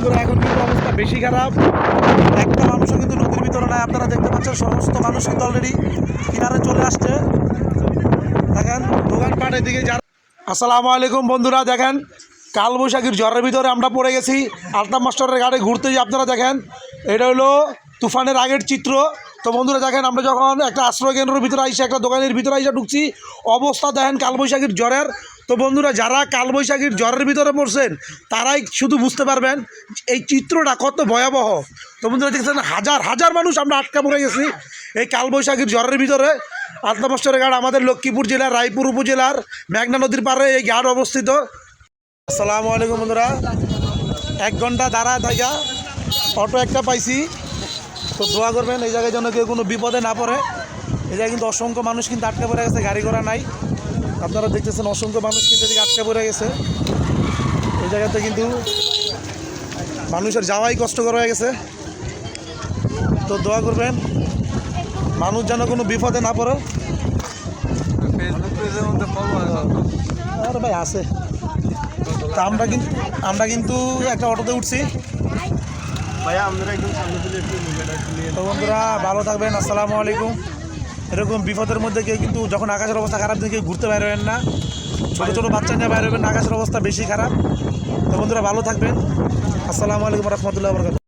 এখন কিন্তু অবস্থা বেশি খারাপ, একটা মানুষও কিন্তু নদীর ভিতরে নাই। আপনারা দেখতে পাচ্ছেন সমস্ত মানুষ কিন্তু অলরেডি কিনারে চলে আসছে। দেখেন দোকানপাটের দিকে যারা। আসসালামু আলাইকুম বন্ধুরা, দেখেন কালবৈশাখীর ঝড়ের ভিতরে আমরা পড়ে গেছি। আলতাফ মাস্টারের ঘাটে ঘুরতে যাই। আপনারা দেখেন এটা হলো তুফানের আগের চিত্র। তো বন্ধুরা দেখেন আমরা যখন একটা আশ্রয় কেন্দ্রের ভিতরে আইসা, একটা দোকানের ভিতরে আইসা ঢুকছি, অবস্থা দেখেন কালবৈশাখীর ঝড়ের। তো বন্ধুরা যারা কালবৈশাখীর ঝড়ের ভিতরে পড়ছেন তারাই শুধু বুঝতে পারবেন এই চিত্রটা কত ভয়াবহ। তো বন্ধুরা দেখছেন হাজার হাজার মানুষ আমরা আটকা পড়ে গেছি এই কালবৈশাখীর ঝড়ের ভিতরে। আলতাফ মাস্টারের ঘাট আমাদের লক্ষ্মীপুর জেলার রায়পুর উপজেলার মেঘনা নদীর পাড়ে এই ঘাট অবস্থিত। আসসালামু আলাইকুম বন্ধুরা, 1 ঘন্টা দাঁড়ায় থাকা অটো একটা পাইছি। তো দোয়া করবেন এই জায়গায় যেন কেউ কোনো বিপদে না পড়ে। এই জায়গায় কিন্তু অসংখ্য মানুষ কিন্তু আটকে পড়ে গেছে, গাড়ি ঘোড়া নাই। আপনারা দেখতেছেন অসংখ্য মানুষ কিন্তু এদিকে আটকে পড়ে গেছে। এই জায়গাতে কিন্তু মানুষের যাওয়াই কষ্টকর হয়ে গেছে। তো দোয়া করবেন মানুষ যেন কোনো বিপদে না পড়ে। আরে ভাই আছে। তা আমরা কিন্তু একটা অটোতে উঠছি। তো বন্ধুরা ভালো থাকবেন, আসসালামু আলাইকুম। এরকম বিপদের মধ্যে কেউ কিন্তু যখন আকাশের অবস্থা খারাপ দিকে কেউ ঘুরতে বাইরে হবেন না, ছোটো ছোটো বাচ্চা নিয়ে বাইরে হবেন না, আকাশের অবস্থা বেশি খারাপ। তো বন্ধুরা ভালো থাকবেন, আসসালামু আলাইকুম রহমতুল্লাহ বরকাতুহু।